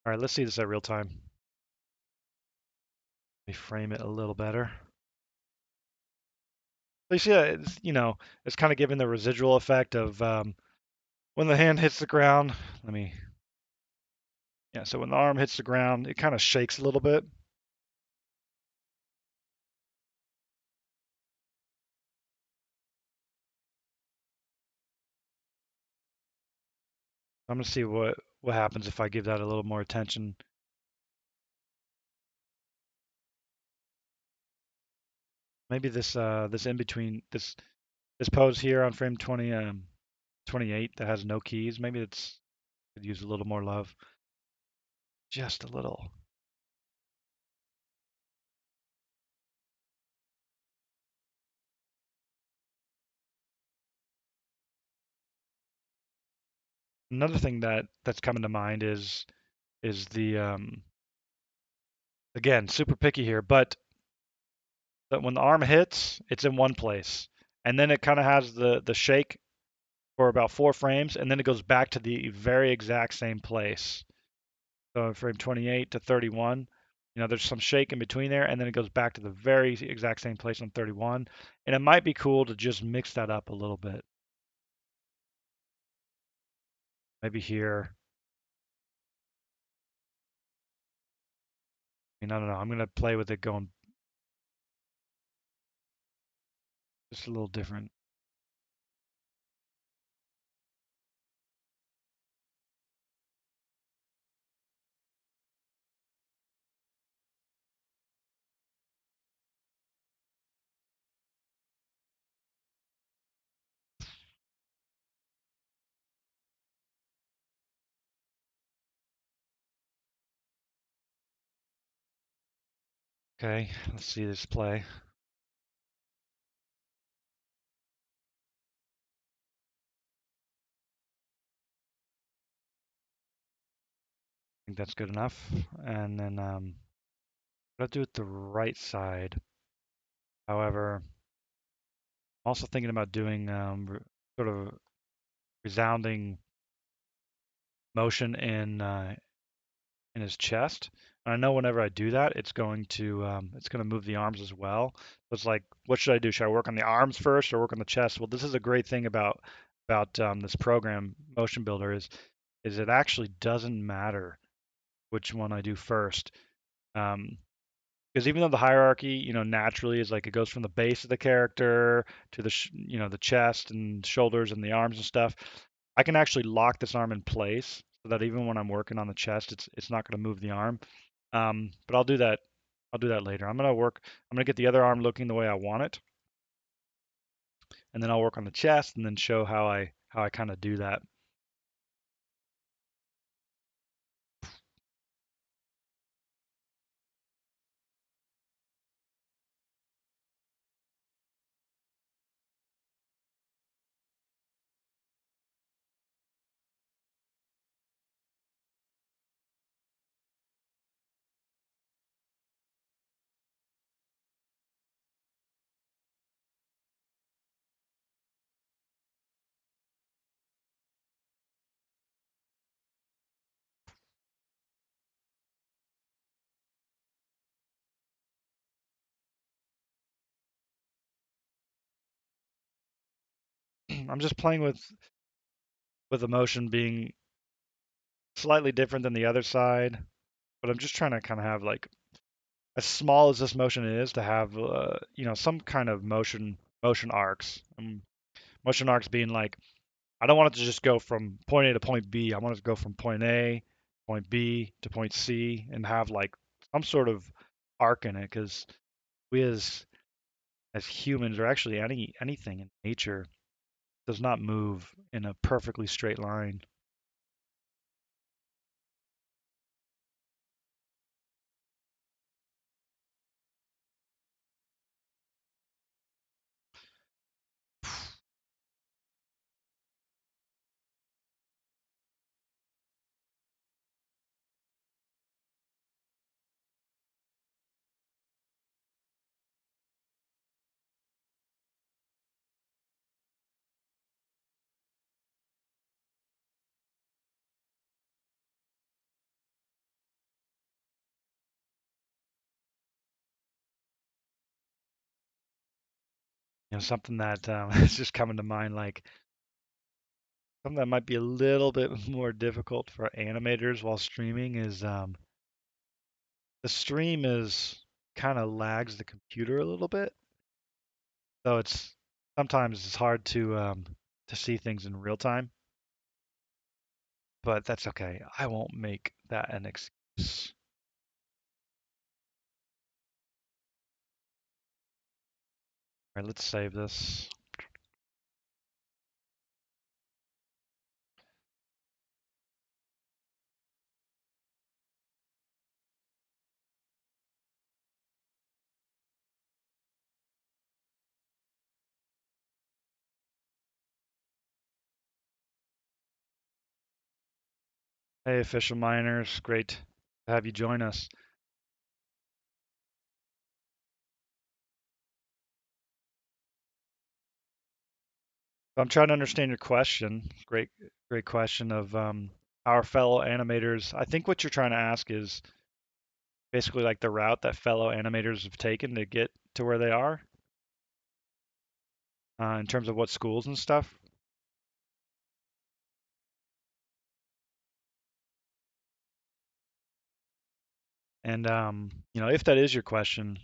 All right, let's see this at real time. Let me frame it a little better. So you see, it's kind of giving the residual effect of when the hand hits the ground. Yeah, so when the arm hits the ground, it kind of shakes a little bit. I'm gonna see what happens if I give that a little more attention. Maybe this in between this pose here on frame 28 that has no keys. Maybe it's could use a little more love, just a little. Another thing that's coming to mind is the again super picky here, but that when the arm hits, it's in one place, and then it kind of has the shake for about 4 frames, and then it goes back to the very exact same place. So frame 28 to 31, there's some shake in between there, and then it goes back to the very exact same place on 31. And it might be cool to just mix that up a little bit. Maybe here. I don't know. I'm gonna play with it going just a little different. Okay, let's see this play. I think that's good enough. And then I'll do it the right side. However, I'm also thinking about doing sort of resounding motion in his chest. And I know whenever I do that, it's going to move the arms as well. So it's like, what should I do? Should I work on the arms first or work on the chest? Well, this is a great thing about this program, Motion Builder, is it actually doesn't matter which one I do first. Um, because even though the hierarchy, naturally is like it goes from the base of the character to the chest and shoulders and the arms and stuff, I can actually lock this arm in place so that even when I'm working on the chest, it's not going to move the arm. But I'll do that. I'll do that later. I'm gonna get the other arm looking the way I want it, and then I'll work on the chest and then show how I kind of do that. I'm just playing with the motion being slightly different than the other side, but I'm just trying to kind of have like as small as this motion is to have some kind of motion arcs. Motion arcs being like I don't want it to just go from point A to point B. I want it to go from point A, point B to point C, and have like some sort of arc in it. Because we as humans, or actually anything in nature, does not move in a perfectly straight line. something that is just coming to mind, like something that might be a little bit more difficult for animators while streaming is the stream is kind of lags the computer a little bit, so it's sometimes it's hard to see things in real time, but that's okay. I won't make that an excuse. All right, let's save this. Hey, official miners, great to have you join us. I'm trying to understand your question. Great question of our fellow animators. I think what you're trying to ask is basically like the route that fellow animators have taken to get to where they are, in terms of what schools and stuff. And if that is your question,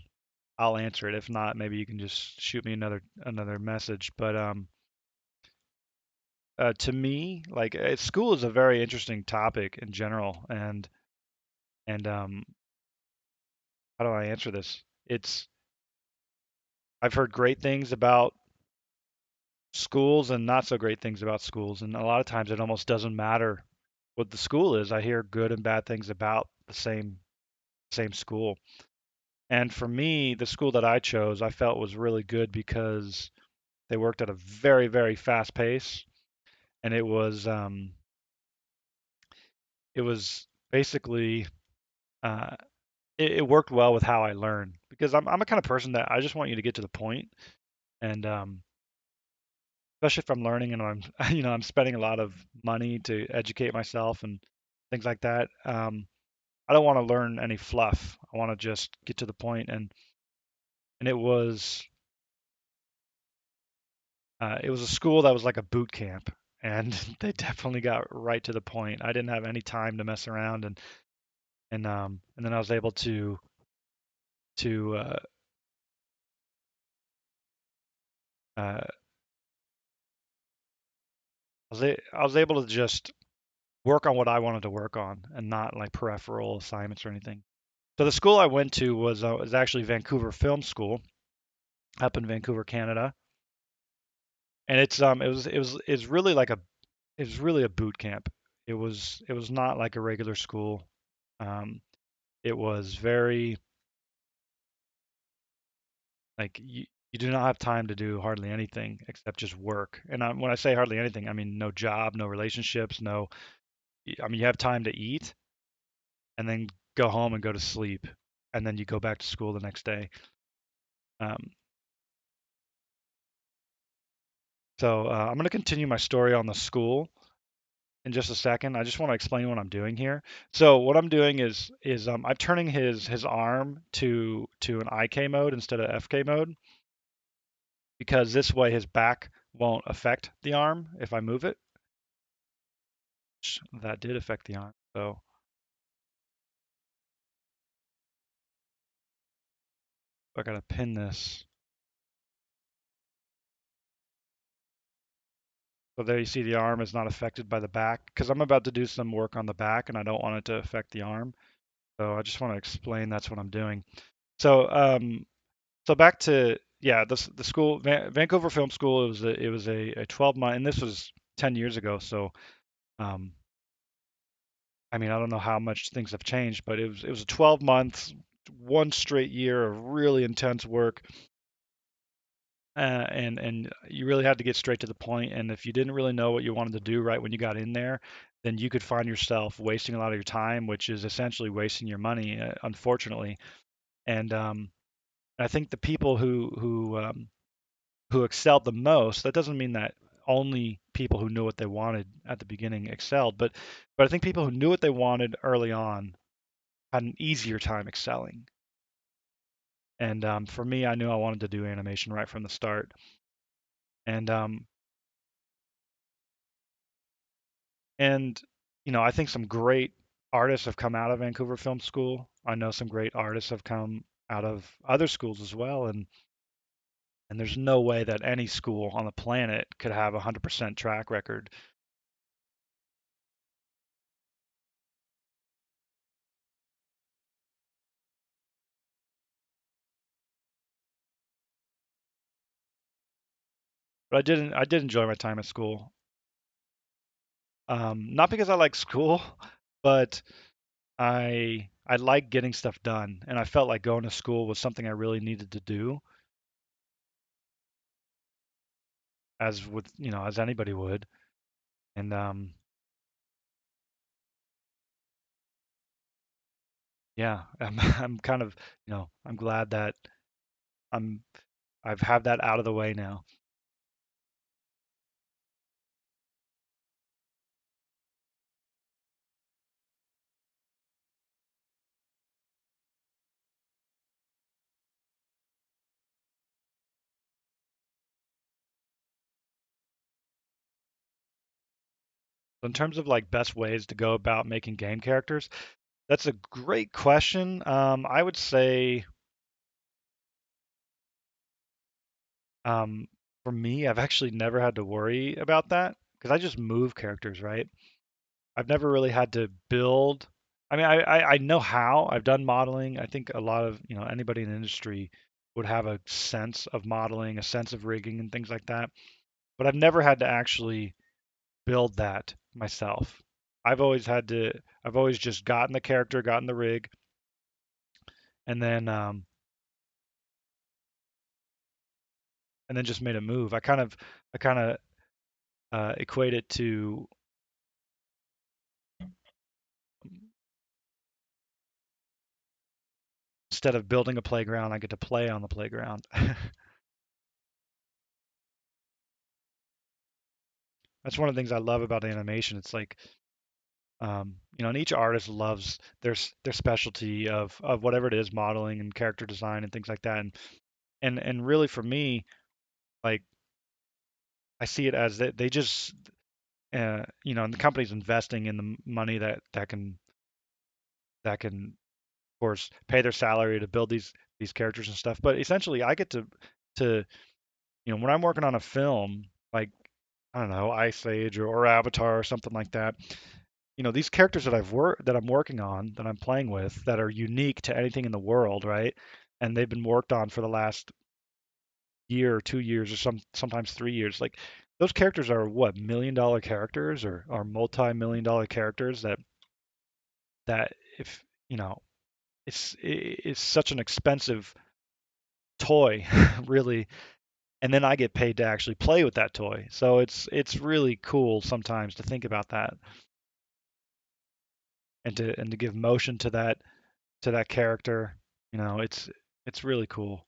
I'll answer it. If not, maybe you can just shoot me another message. But to me, like school is a very interesting topic in general, and how do I answer this? It's I've heard great things about schools and not so great things about schools, and a lot of times it almost doesn't matter what the school is. I hear good and bad things about the same school. And for me, the school that I chose, I felt was really good because they worked at a very, very fast pace, and it was basically uh, it worked well with how I learn because I'm a kind of person that I just want you to get to the point, and especially if I'm learning and I'm I'm spending a lot of money to educate myself and things like that. I don't want to learn any fluff. I want to just get to the point, and it was a school that was like a boot camp, and they definitely got right to the point. I didn't have any time to mess around, and then I was able to uh, I was able to just work on what I wanted to work on and not like peripheral assignments or anything. So the school I went to was actually Vancouver Film School up in Vancouver, Canada, and it's really like it was really a boot camp. It was not like a regular school. Um, it was very like you do not have time to do hardly anything except just work. And when I say hardly anything, I mean no job, no relationships, no. I mean you have time to eat and then go home and go to sleep, and then you go back to school the next day. Um, so I'm going to continue my story on the school in just a second. I just want to explain what I'm doing here. So what I'm doing is I'm turning his arm to an IK mode instead of FK mode because this way his back won't affect the arm if I move it. That did affect the arm. So I gotta pin this. So there you see the arm is not affected by the back because I'm about to do some work on the back and I don't want it to affect the arm. So I just want to explain that's what I'm doing. So so back to yeah, the school Vancouver Film School. It was a 12-month, and this was 10 years ago. So um, I mean I don't know how much things have changed, but it was a 12 months, one straight year of really intense work. And you really had to get straight to the point. And if you didn't really know what you wanted to do right when you got in there, then you could find yourself wasting a lot of your time, which is essentially wasting your money, unfortunately. And I think the people who excelled the most, that doesn't mean that only people who knew what they wanted at the beginning excelled, but I think people who knew what they wanted early on had an easier time excelling. And for me, I knew I wanted to do animation right from the start. And and I think some great artists have come out of Vancouver Film School. I know some great artists have come out of other schools as well, and there's no way that any school on the planet could have a 100% track record. But I did enjoy my time at school. Not because I like school, but I like getting stuff done, and I felt like going to school was something I really needed to do, as anybody would. And yeah, I'm kind of, I'm glad that I'm I've had that out of the way now. In terms of like best ways to go about making game characters, that's a great question. I would say, um, for me, I've actually never had to worry about that because I just move characters, right? I've never really had to build. I mean, I know how. I've done modeling. I think a lot of, anybody in the industry would have a sense of modeling, a sense of rigging and things like that. But I've never had to actually build that myself. I've always just gotten the character, gotten the rig, and then just made a move. I kind of equate it to, instead of building a playground, I get to play on the playground. That's one of the things I love about animation. It's like, and each artist loves their specialty of whatever it is, modeling and character design and things like that. And really for me, like, I see it as that they just, and the company's investing in the money that can, of course, pay their salary to build these characters and stuff. But essentially, I get to when I'm working on a film, like, I don't know, Ice Age or Avatar or something like that. These characters that I'm working on, that I'm playing with, that are unique to anything in the world, right? And they've been worked on for the last year or 2 years or sometimes 3 years. Like, those characters are what, $1 million characters or multi-million dollar characters that if it's such an expensive toy, really, and then I get paid to actually play with that toy. So it's really cool sometimes to think about that, and to give motion to that character. It's really cool.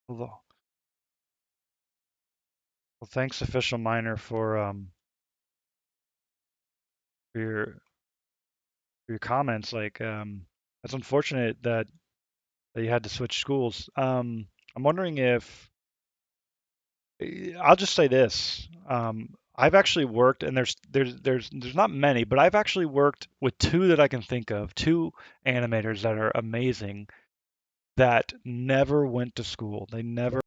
Well, well, thanks, Official Miner, for your comments. Like, it's unfortunate that you had to switch schools. I'm wondering if I'll just say this. I've actually worked, and there's not many, but I've actually worked with two that I can think of, two animators that are amazing, that never went to school. They never